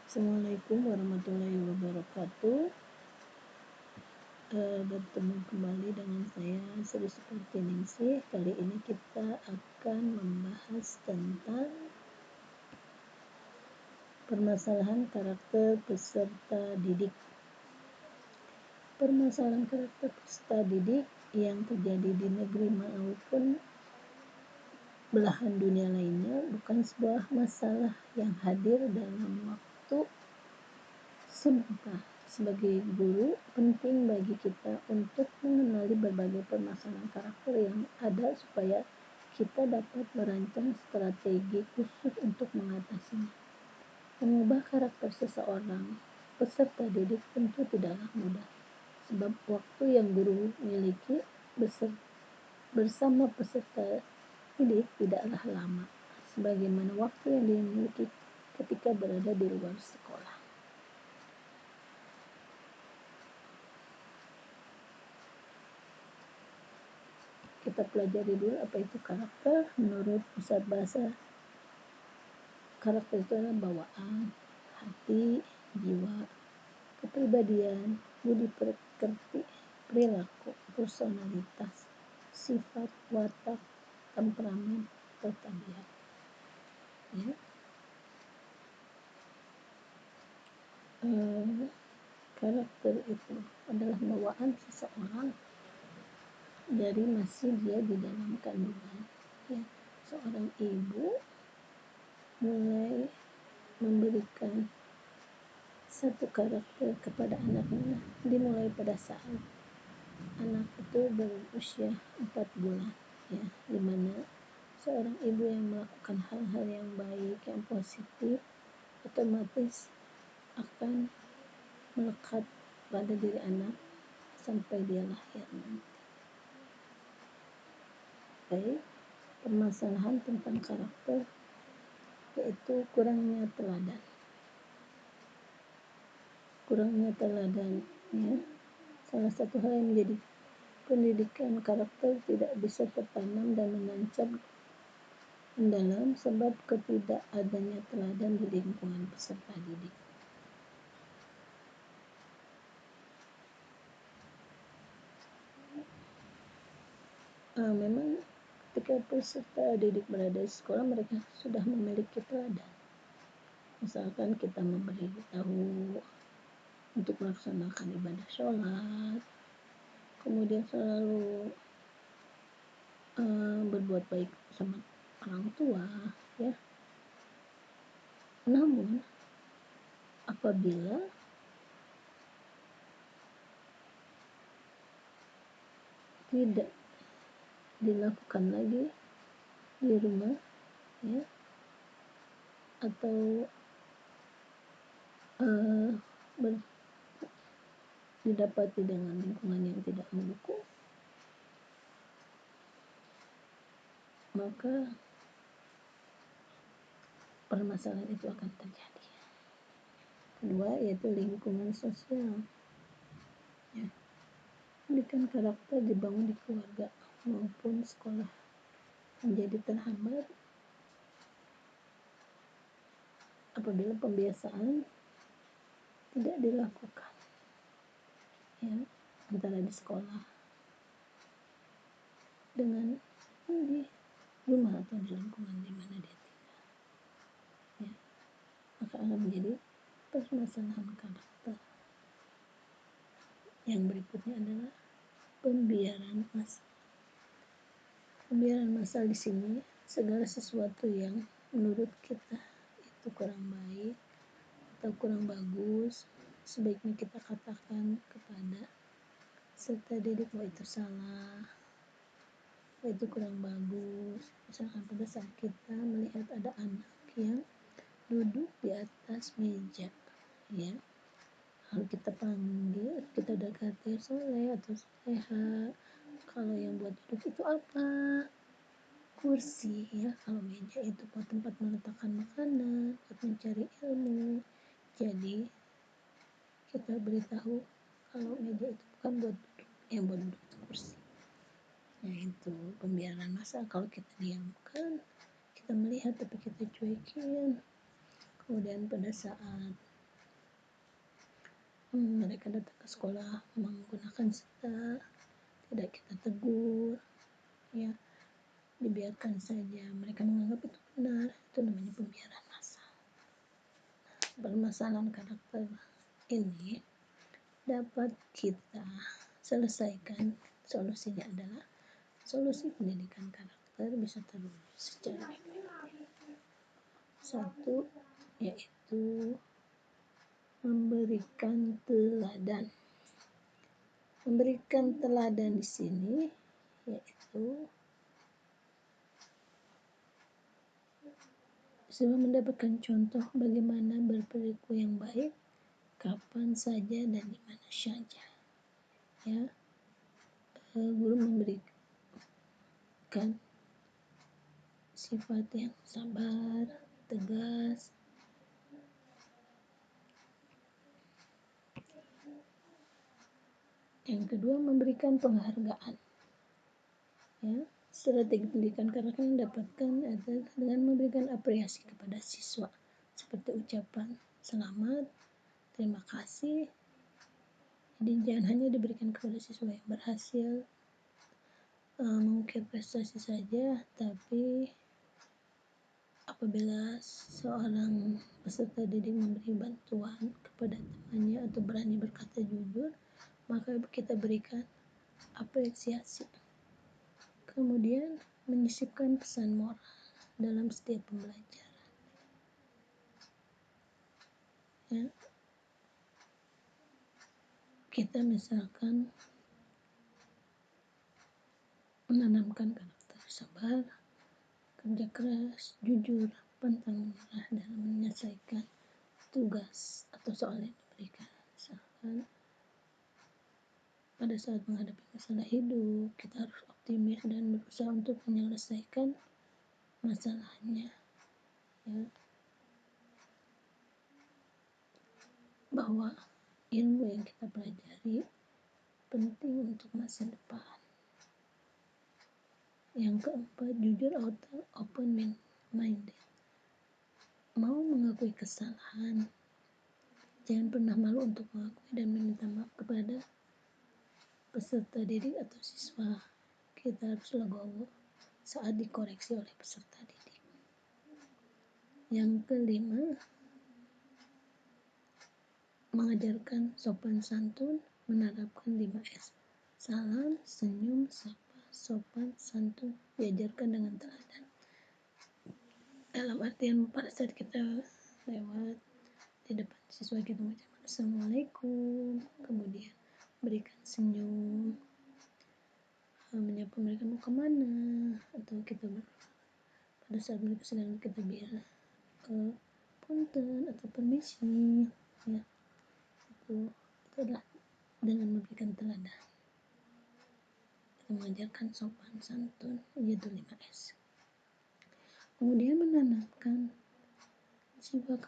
Assalamualaikum warahmatullahi wabarakatuh. Bertemu kembali dengan saya Sri Supartiningsih. Kali ini kita akan membahas tentang permasalahan karakter peserta didik. Permasalahan karakter peserta didik yang terjadi di negeri maupun belahan dunia lainnya bukan sebuah masalah yang hadir dalam waktu sebentar. Sebagai guru, penting bagi kita untuk mengenali berbagai permasalahan karakter yang ada supaya kita dapat merancang strategi khusus untuk mengatasinya. Mengubah karakter seseorang peserta didik tentu tidaklah mudah, sebab waktu yang guru miliki bersama peserta didik tidaklah lama, sebagaimana waktu yang dimiliki ketika berada di luar sekolah. Kita pelajari dulu apa itu karakter. Menurut Pusat Bahasa, karakter itu adalah bawaan, hati, jiwa, kepribadian, budi pekerti, perilaku, personalitas, sifat, watak, temperamen, atau tabiat. Ya. Karakter itu adalah bawaan seseorang dari masih dia di dalam kandungan. Ya. Seorang ibu mulai memberikan satu karakter kepada anaknya dimulai pada saat anak itu berusia 4 bulan, ya, dimana seorang ibu yang melakukan hal-hal yang baik, yang positif, otomatis akan melekat pada diri anak sampai dia lahir nanti. Baik, permasalahan tentang karakter yaitu kurangnya teladan. Ya, salah satu hal yang menjadi pendidikan karakter tidak bisa tertanam dan menancap mendalam sebab ketidakadanya teladan di lingkungan peserta didik. Memang ketika peserta didik berada di sekolah, mereka sudah memiliki teladan. Misalkan kita memberitahu untuk melaksanakan ibadah sholat, kemudian selalu berbuat baik sama orang tua, ya. Namun apabila tidak dilakukan lagi di rumah, ya, atau didapati dengan lingkungan yang tidak mendukung, maka permasalahan itu akan terjadi. Kedua, yaitu lingkungan sosial. Ya. Pendidikan karakter dibangun di keluarga maupun sekolah menjadi terhambat apabila pembiasaan tidak dilakukan, ya, antara di sekolah dengan di rumah atau di lingkungan di mana dia tinggal, ya, maka akan menjadi permasalahan karakter. Yang berikutnya adalah pembiaran massal. Pembiaran massal di sini segala sesuatu yang menurut kita itu kurang baik atau kurang bagus, sebaiknya kita katakan kepada peserta didik bahwa itu salah, bahwa itu kurang bagus. Misalkan pada saat kita melihat ada anak yang duduk di atas meja, ya, lalu kita panggil, kita dekati, soleh atau soleha. Kalau yang buat duduk itu apa? Kursi, ya. Kalau meja itu buat tempat meletakkan makanan, buat mencari ilmu. Jadi kita beritahu kalau meja itu bukan buat duduk, yang buat duduk itu kursi. Nah, itu pembiaran massal. Kalau kita diamkan, kita melihat tapi kita cuekin. Kemudian pada saat mereka datang ke sekolah menggunakan sendal, tidak kita tegur, ya, dibiarkan saja, mereka menganggap itu benar, itu namanya pembiaran massal. Permasalahan karakter ini dapat kita selesaikan. Solusinya adalah solusi pendidikan karakter bisa terwujud secara efektif. Satu, yaitu memberikan teladan. Memberikan teladan di sini yaitu sudah mendapatkan contoh bagaimana berperilaku yang baik kapan saja dan di mana saja. Ya, guru memberikan sifat yang sabar, tegas. Yang kedua, memberikan penghargaan. Ya, strategi pendidikan karakter yang didapatkan adalah dengan memberikan apresiasi kepada siswa, seperti ucapan selamat, terima kasih. Jadi jangan hanya diberikan kepada siswa yang berhasil mengukir prestasi saja, tapi apabila seorang peserta didik memberi bantuan kepada temannya atau berani berkata jujur, maka kita berikan apresiasi. Kemudian menyisipkan pesan moral dalam setiap pembelajaran. Ya. Kita misalkan menanamkan karakter sabar, kerja keras, jujur, pantang menyerah dalam menyelesaikan tugas atau soal yang diberikan. Misalkan pada saat menghadapi masalah hidup, kita harus optimis dan berusaha untuk menyelesaikan masalahnya. Ya. Bahwa ilmu yang kita pelajari penting untuk masa depan. Yang keempat, jujur atau open minded. Mau mengakui kesalahan. Jangan pernah malu untuk mengakui dan meminta maaf kepada peserta didik atau siswa. Kita harus legowo saat dikoreksi oleh peserta didik. Yang kelima, mengajarkan sopan santun, menerapkan 5S. Salam, senyum, sapa, sopan, santun, diajarkan dengan teladan. Dalam artian pada saat kita lewat di depan siswa kita mengucapkan assalamualaikum, kemudian berikan senyum, menyapa mereka mau kemana, atau kita pada saat mereka sedang kita bilang punten atau permisi, ya, itu adalah dengan memberikan teladan. Kita mengajarkan sopan santun, yaitu 5S. Kemudian menanamkan sifat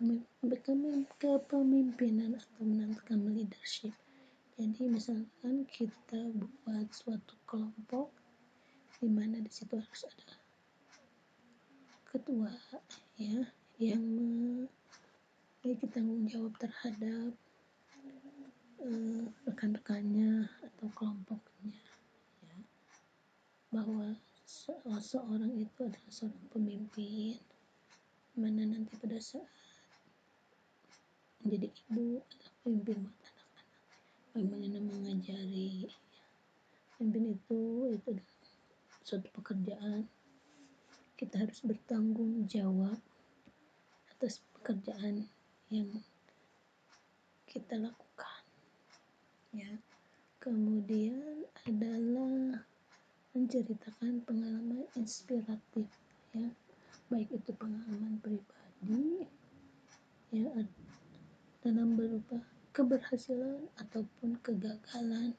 kepemimpinan atau menanamkan leadership. Jadi misalkan kita buat suatu kelompok di mana di situ harus ada ketua, ya, yang memiliki tanggung jawab terhadap rekan-rekannya atau kelompoknya, ya, bahwa seorang itu adalah seorang pemimpin, mana nanti pada saat menjadi ibu adalah pemimpin buat anak-anak, bagaimana mengajari, ya. Pemimpin itu adalah suatu pekerjaan, kita harus bertanggung jawab atas pekerjaan yang kita lakukan, ya. Kemudian adalah menceritakan pengalaman inspiratif, ya, baik itu pengalaman pribadi, ya, dalam berupa keberhasilan ataupun kegagalan.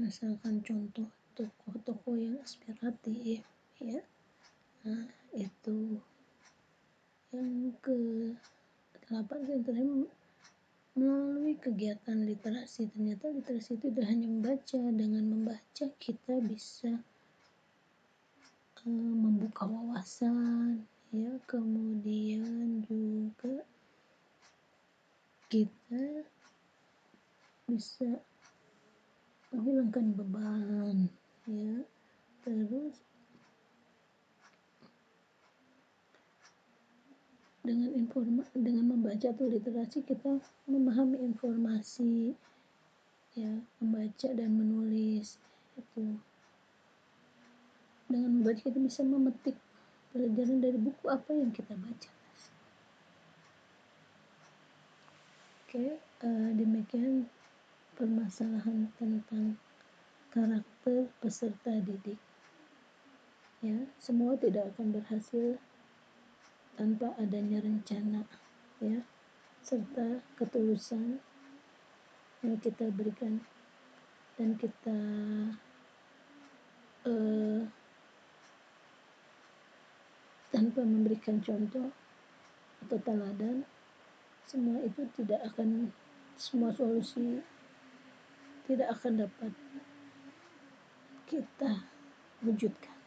Misalkan contoh tokoh-tokoh yang inspiratif, ya. Nah, itu yang ke-8 terakhir, melalui kegiatan literasi. Ternyata literasi itu tidak hanya membaca. Dengan membaca kita bisa membuka wawasan, ya. Kemudian juga kita bisa menghilangkan beban, ya. Terus dengan membaca atau literasi kita memahami informasi, ya, membaca dan menulis itu. Dengan membaca kita bisa memetik pelajaran dari buku apa yang kita baca. Oke, demikian permasalahan tentang karakter peserta didik. Ya, semua tidak akan berhasil tanpa adanya rencana, ya, serta ketulusan yang kita berikan dan kita tanpa memberikan contoh atau teladan, semua solusi tidak akan dapat kita wujudkan.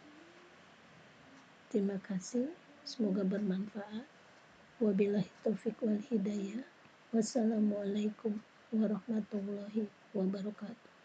Terima kasih, semoga bermanfaat. Wabillahi taufik wal hidayah. Wassalamualaikum warahmatullahi wabarakatuh.